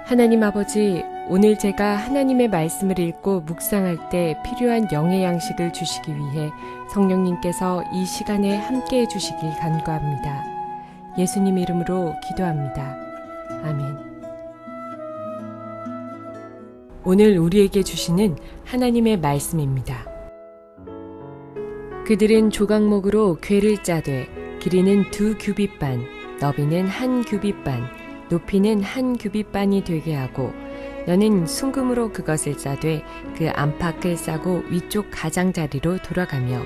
하나님 아버지, 오늘 제가 하나님의 말씀을 읽고 묵상할 때 필요한 영의 양식을 주시기 위해 성령님께서 이 시간에 함께해 주시길 간구합니다. 예수님 이름으로 기도합니다. 아멘. 오늘 우리에게 주시는 하나님의 말씀입니다. 그들은 조각목으로 궤를 짜되 길이는 2규빗반, 너비는 1규빗반, 높이는 1규빗반이 되게 하고 너는 순금으로 그것을 짜되 그 안팎을 싸고 위쪽 가장자리로 돌아가며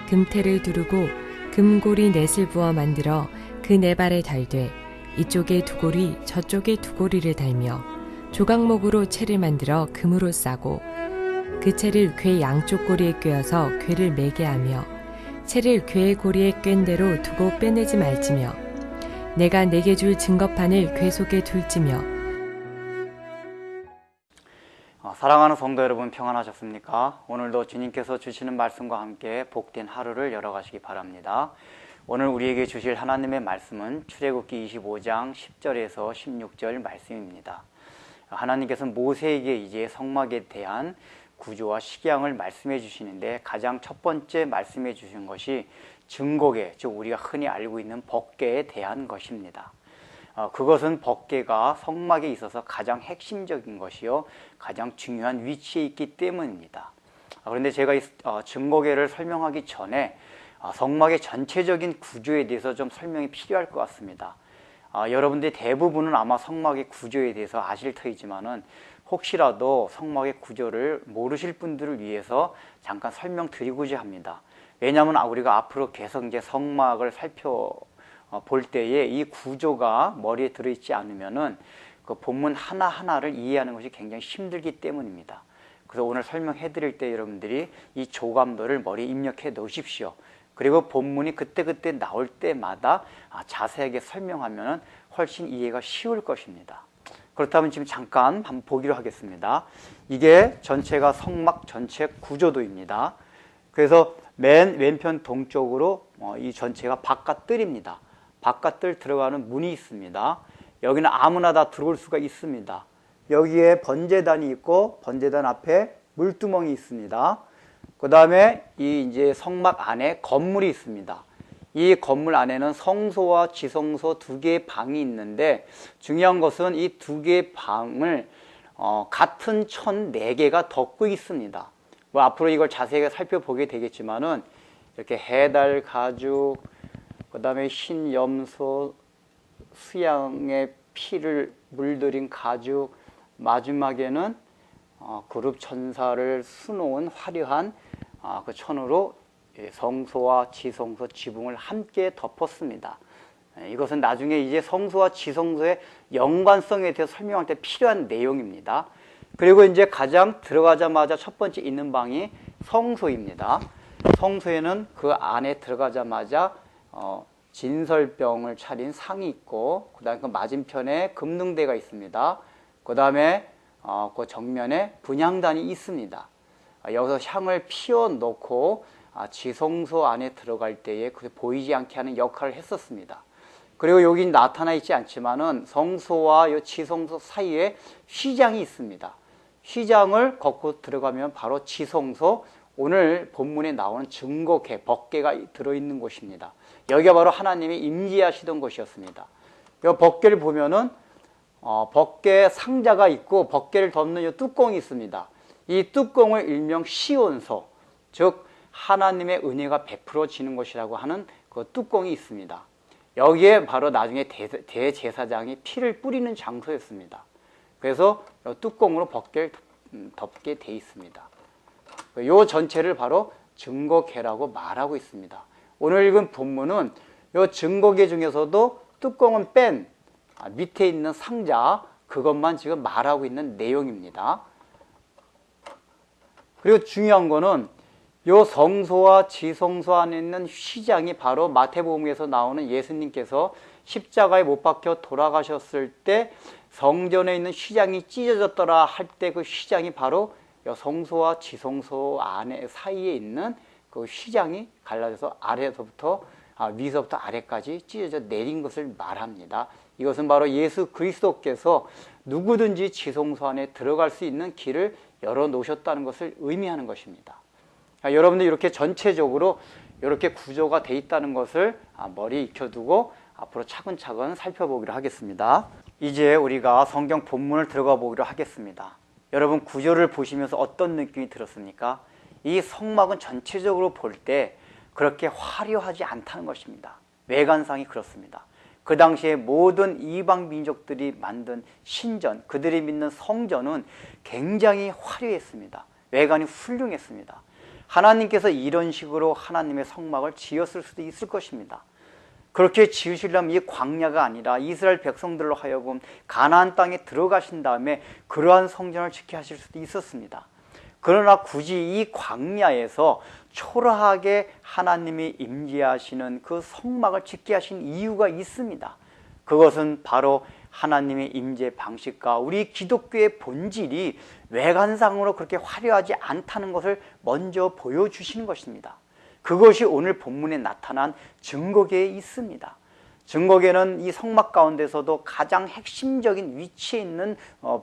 금테를 두르고 금고리 넷을 부어 만들어 그 네 발에 달되 이쪽에 두 고리 저쪽에 두 고리를 달며 조각목으로 채를 만들어 금으로 싸고 그 채를 궤 양쪽 고리에 꿰어서 궤를 매게 하며 채를 궤의 고리에 꿰인 대로 두고 빼내지 말지며 내가 내게 줄 증거판을 궤 속에 둘지며. 사랑하는 성도 여러분, 평안하셨습니까? 오늘도 주님께서 주시는 말씀과 함께 복된 하루를 열어가시기 바랍니다. 오늘 우리에게 주실 하나님의 말씀은 출애굽기 25장 10절에서 16절 말씀입니다. 하나님께서는 모세에게 이제 성막에 대한 구조와 식양을 말씀해 주시는데 가장 첫 번째 말씀해 주신 것이 증거궤, 즉 우리가 흔히 알고 있는 법궤에 대한 것입니다. 그것은 법궤가 성막에 있어서 가장 핵심적인 것이요 가장 중요한 위치에 있기 때문입니다. 그런데 제가 증거궤를 설명하기 전에 성막의 전체적인 구조에 대해서 좀 설명이 필요할 것 같습니다. 여러분들이 대부분은 아마 성막의 구조에 대해서 아실 터이지만은 혹시라도 성막의 구조를 모르실 분들을 위해서 잠깐 설명드리고자 합니다. 왜냐하면 우리가 앞으로 계속 이제 성막을 살펴볼 때에 이 구조가 머리에 들어있지 않으면은 그 본문 하나하나를 이해하는 것이 굉장히 힘들기 때문입니다. 그래서 오늘 설명해 드릴 때 여러분들이 이 조감도를 머리에 입력해 놓으십시오. 그리고 본문이 그때그때 나올 때마다 자세하게 설명하면 훨씬 이해가 쉬울 것입니다. 그렇다면 지금 잠깐 한번 보기로 하겠습니다. 이게 전체가 성막 전체 구조도입니다. 그래서 맨 왼편 동쪽으로 이 전체가 바깥뜰입니다. 바깥뜰 들어가는 문이 있습니다. 여기는 아무나 다 들어올 수가 있습니다. 여기에 번제단이 있고 번제단 앞에 물두멍이 있습니다. 그 다음에 이 이제 성막 안에 건물이 있습니다. 이 건물 안에는 성소와 지성소 두 개의 방이 있는데 중요한 것은 이 두 개의 방을 같은 천 4개가 덮고 있습니다. 뭐 앞으로 이걸 자세하게 살펴보게 되겠지만은 이렇게 해달 가죽, 그 다음에 흰 염소, 수양의 피를 물들인 가죽, 마지막에는 그룹 천사를 수놓은 화려한 그 천으로 성소와 지성소 지붕을 함께 덮었습니다. 이것은 나중에 이제 성소와 지성소의 연관성에 대해서 설명할 때 필요한 내용입니다. 그리고 이제 가장 들어가자마자 첫 번째 있는 방이 성소입니다. 성소에는 그 안에 들어가자마자 진설병을 차린 상이 있고 그 다음에 그 맞은편에 금능대가 있습니다. 그 다음에 그 정면에 분향단이 있습니다. 여기서 향을 피워 놓고 지성소 안에 들어갈 때에 보이지 않게 하는 역할을 했었습니다. 그리고 여기 나타나 있지 않지만은 성소와 이 지성소 사이에 휘장이 있습니다. 휘장을 걷고 들어가면 바로 지성소, 오늘 본문에 나오는 증거궤, 법궤가 들어있는 곳입니다. 여기가 바로 하나님이 임재하시던 곳이었습니다. 이 법궤를 보면은 법궤 상자가 있고 법궤를 덮는 이 뚜껑이 있습니다. 이 뚜껑을 일명 시온소, 즉 하나님의 은혜가 베풀어지는 것이라고 하는 그 뚜껑이 있습니다. 여기에 바로 나중에 대제사장이 피를 뿌리는 장소였습니다. 그래서 이 뚜껑으로 법궤를 덮게 돼 있습니다. 이 전체를 바로 증거궤라고 말하고 있습니다. 오늘 읽은 본문은 이 증거궤 중에서도 뚜껑은 뺀 밑에 있는 상자, 그것만 지금 말하고 있는 내용입니다. 그리고 중요한 거는 이 성소와 지성소 안에 있는 휘장이 바로 마태복음에서 나오는 예수님께서 십자가에 못 박혀 돌아가셨을 때 성전에 있는 휘장이 찢어졌더라 할 때 그 휘장이 바로 성소와 지성소 안에 사이에 있는 그 휘장이 갈라져서 위서부터 아래까지 찢어져 내린 것을 말합니다. 이것은 바로 예수 그리스도께서 누구든지 지성소 안에 들어갈 수 있는 길을 열어놓으셨다는 것을 의미하는 것입니다. 여러분들 이렇게 전체적으로 이렇게 구조가 돼 있다는 것을 머리에 익혀두고 앞으로 차근차근 살펴보기로 하겠습니다. 이제 우리가 성경 본문을 들어가 보기로 하겠습니다. 여러분 구조를 보시면서 어떤 느낌이 들었습니까? 이 성막은 전체적으로 볼 때 그렇게 화려하지 않다는 것입니다. 외관상이 그렇습니다. 그 당시에 모든 이방 민족들이 만든 신전, 그들이 믿는 성전은 굉장히 화려했습니다. 외관이 훌륭했습니다. 하나님께서 이런 식으로 하나님의 성막을 지었을 수도 있을 것입니다. 그렇게 지으시려면 이 광야가 아니라 이스라엘 백성들로 하여금 가나안 땅에 들어가신 다음에 그러한 성전을 짓게 하실 수도 있었습니다. 그러나 굳이 이 광야에서 초라하게 하나님이 임재하시는 그 성막을 짓게 하신 이유가 있습니다. 그것은 바로 하나님의 임재 방식과 우리 기독교의 본질이 외관상으로 그렇게 화려하지 않다는 것을 먼저 보여주시는 것입니다. 그것이 오늘 본문에 나타난 증거계에 있습니다. 증거계는 이 성막 가운데서도 가장 핵심적인 위치에 있는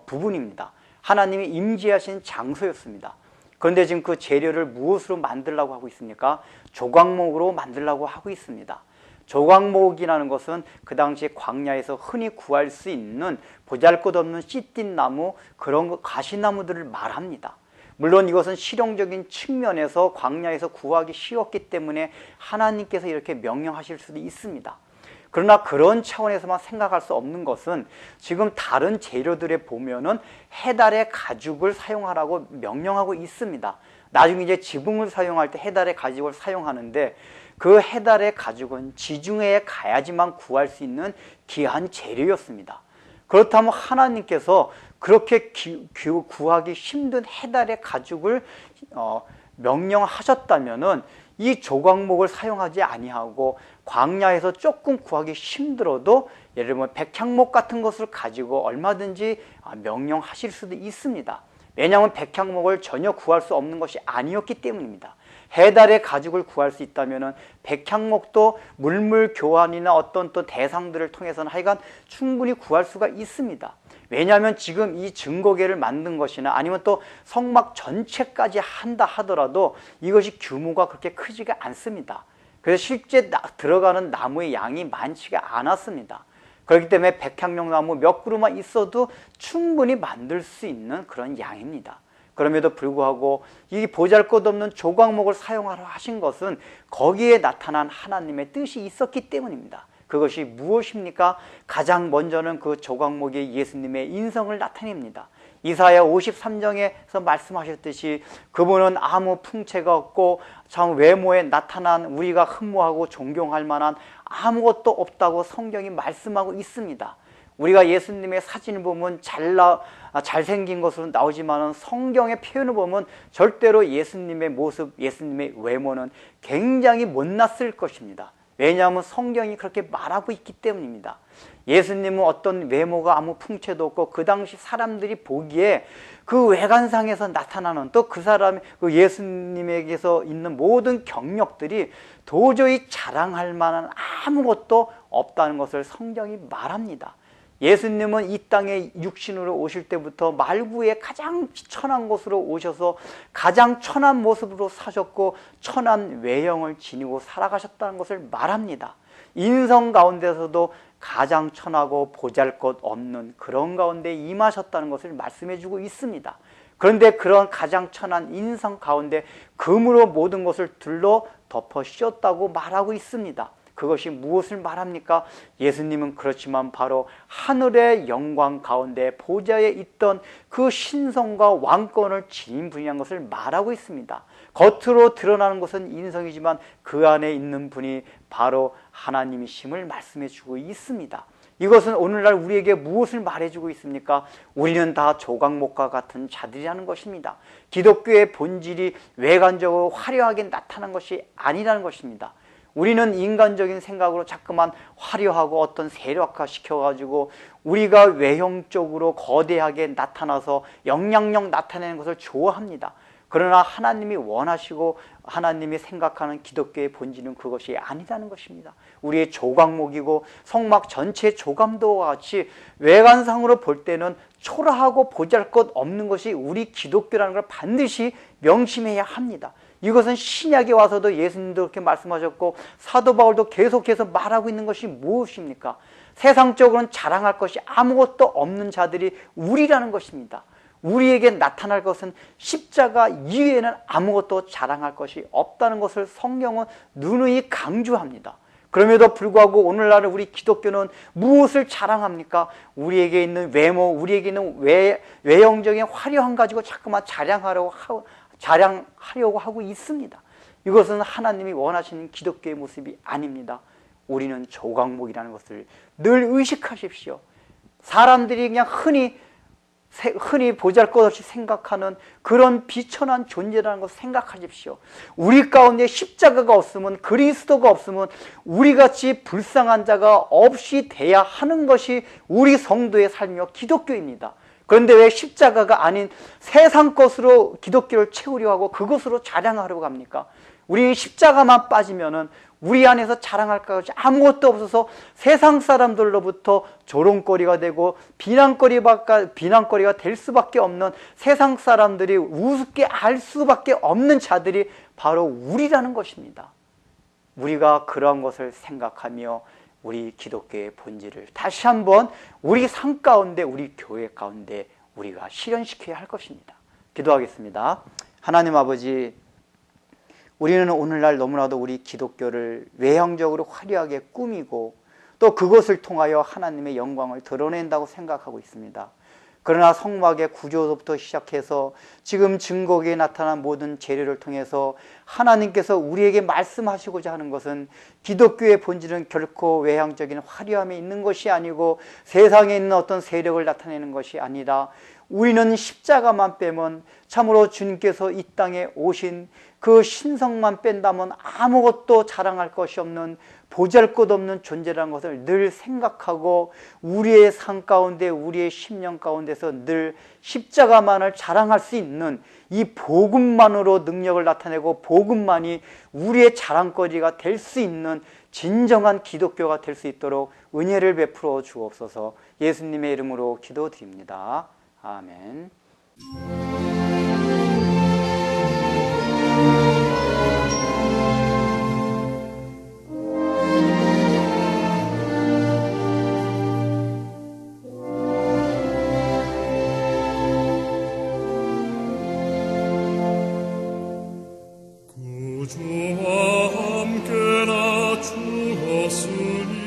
부분입니다. 하나님이 임재하신 장소였습니다. 그런데 지금 그 재료를 무엇으로 만들려고 하고 있습니까? 조각목으로 만들려고 하고 있습니다. 조각목이라는 것은 그 당시에 광야에서 흔히 구할 수 있는 보잘것없는 씨띠나무, 그런 가시나무들을 말합니다. 물론 이것은 실용적인 측면에서 광야에서 구하기 쉬웠기 때문에 하나님께서 이렇게 명령하실 수도 있습니다. 그러나 그런 차원에서만 생각할 수 없는 것은 지금 다른 재료들에 보면은 해달의 가죽을 사용하라고 명령하고 있습니다. 나중에 이제 지붕을 사용할 때 해달의 가죽을 사용하는데 그 해달의 가죽은 지중해에 가야지만 구할 수 있는 귀한 재료였습니다. 그렇다면 하나님께서 그렇게 구하기 힘든 해달의 가죽을 명령하셨다면은 이 조각목을 사용하지 아니하고 광야에서 조금 구하기 힘들어도 예를 들면 백향목 같은 것을 가지고 얼마든지 명령하실 수도 있습니다. 왜냐하면 백향목을 전혀 구할 수 없는 것이 아니었기 때문입니다. 해달의 가죽을 구할 수 있다면 백향목도 물물 교환이나 어떤 또 대상들을 통해서는 하여간 충분히 구할 수가 있습니다. 왜냐하면 지금 이 증거계를 만든 것이나 아니면 또 성막 전체까지 한다 하더라도 이것이 규모가 그렇게 크지가 않습니다. 그래서 실제 들어가는 나무의 양이 많지가 않았습니다. 그렇기 때문에 백향목나무 몇 그루만 있어도 충분히 만들 수 있는 그런 양입니다. 그럼에도 불구하고 이 보잘것없는 조각목을 사용하라 하신 것은 거기에 나타난 하나님의 뜻이 있었기 때문입니다. 그것이 무엇입니까? 가장 먼저는 그 조각목이 예수님의 인성을 나타냅니다. 이사야 53장에서 말씀하셨듯이 그분은 아무 풍채가 없고 참 외모에 나타난 우리가 흠모하고 존경할 만한 아무것도 없다고 성경이 말씀하고 있습니다. 우리가 예수님의 사진을 보면 잘생긴 것으로 나오지만 성경의 표현을 보면 절대로 예수님의 모습, 예수님의 외모는 굉장히 못났을 것입니다. 왜냐하면 성경이 그렇게 말하고 있기 때문입니다. 예수님은 어떤 외모가 아무 풍채도 없고 그 당시 사람들이 보기에 그 외관상에서 나타나는 또 그 사람, 그 예수님에게서 있는 모든 경력들이 도저히 자랑할 만한 아무것도 없다는 것을 성경이 말합니다. 예수님은 이 땅에 육신으로 오실 때부터 말구에 가장 천한 곳으로 오셔서 가장 천한 모습으로 사셨고 천한 외형을 지니고 살아가셨다는 것을 말합니다. 인성 가운데서도 가장 천하고 보잘것없는 그런 가운데 임하셨다는 것을 말씀해주고 있습니다. 그런데 그런 가장 천한 인성 가운데 금으로 모든 것을 둘러 덮어 씌웠다고 말하고 있습니다. 그것이 무엇을 말합니까? 예수님은 그렇지만 바로 하늘의 영광 가운데 보좌에 있던 그 신성과 왕권을 지닌 분이라는 것을 말하고 있습니다. 겉으로 드러나는 것은 인성이지만 그 안에 있는 분이 바로 하나님이심을 말씀해 주고 있습니다. 이것은 오늘날 우리에게 무엇을 말해주고 있습니까? 우리는 다 조각목과 같은 자들이라는 것입니다. 기독교의 본질이 외관적으로 화려하게 나타난 것이 아니라는 것입니다. 우리는 인간적인 생각으로 자꾸만 화려하고 어떤 세력화 시켜가지고 우리가 외형적으로 거대하게 나타나서 영향력 나타내는 것을 좋아합니다. 그러나 하나님이 원하시고 하나님이 생각하는 기독교의 본질은 그것이 아니라는 것입니다. 우리의 조각목이고 성막 전체 조감도와 같이 외관상으로 볼 때는 초라하고 보잘것없는 것이 우리 기독교라는 걸 반드시 명심해야 합니다. 이것은 신약에 와서도 예수님도 그렇게 말씀하셨고 사도 바울도 계속해서 말하고 있는 것이 무엇입니까? 세상적으로는 자랑할 것이 아무것도 없는 자들이 우리라는 것입니다. 우리에게 나타날 것은 십자가 이외에는 아무것도 자랑할 것이 없다는 것을 성경은 누누이 강조합니다. 그럼에도 불구하고 오늘날 우리 기독교는 무엇을 자랑합니까? 우리에게 있는 외모, 우리에게 있는 외형적인 화려함 가지고 자꾸만 자랑하려고 하고 있습니다. 이것은 하나님이 원하시는 기독교의 모습이 아닙니다. 우리는 조각목이라는 것을 늘 의식하십시오. 사람들이 그냥 흔히 보잘것없이 생각하는 그런 비천한 존재라는 것을 생각하십시오. 우리 가운데 십자가가 없으면, 그리스도가 없으면 우리같이 불쌍한 자가 없이 돼야 하는 것이 우리 성도의 삶이며 기독교입니다. 그런데 왜 십자가가 아닌 세상 것으로 기독교를 채우려 하고 그것으로 자랑하려고 합니까? 우리 십자가만 빠지면은 우리 안에서 자랑할 것이 아무것도 없어서 세상 사람들로부터 조롱거리가 되고 비난거리가 될 수밖에 없는, 세상 사람들이 우습게 알 수밖에 없는 자들이 바로 우리라는 것입니다. 우리가 그러한 것을 생각하며 우리 기독교의 본질을 다시 한번 우리 삶 가운데, 우리 교회 가운데 우리가 실현시켜야 할 것입니다. 기도하겠습니다. 하나님 아버지, 우리는 오늘날 너무나도 우리 기독교를 외형적으로 화려하게 꾸미고 또 그것을 통하여 하나님의 영광을 드러낸다고 생각하고 있습니다. 그러나 성막의 구조부터 시작해서 지금 증거기에 나타난 모든 재료를 통해서 하나님께서 우리에게 말씀하시고자 하는 것은 기독교의 본질은 결코 외향적인 화려함에 있는 것이 아니고 세상에 있는 어떤 세력을 나타내는 것이 아니라 우리는 십자가만 빼면, 참으로 주님께서 이 땅에 오신 그 신성만 뺀다면 아무것도 자랑할 것이 없는, 보잘것없는 존재라는 것을 늘 생각하고 우리의 삶 가운데, 우리의 심령 가운데서 늘 십자가만을 자랑할 수 있는 이 복음만으로 능력을 나타내고 복음만이 우리의 자랑거리가 될 수 있는 진정한 기독교가 될 수 있도록 은혜를 베풀어 주옵소서. 예수님의 이름으로 기도드립니다. 아멘. 구주와 함께나 죽었으니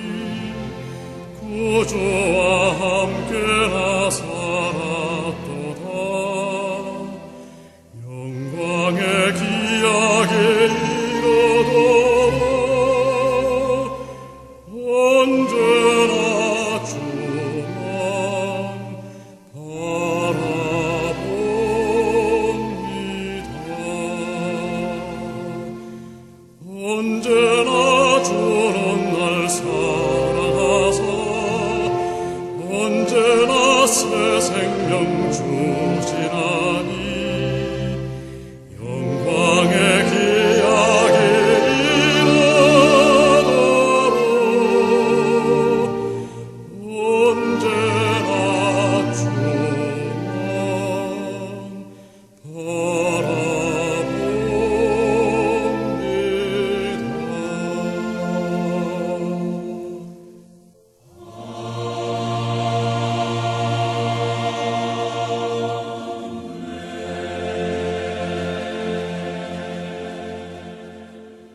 구주와 함께나 살았도다. 영광의 기약에 이르도록 언제나 주만 바라봅니다. 언제나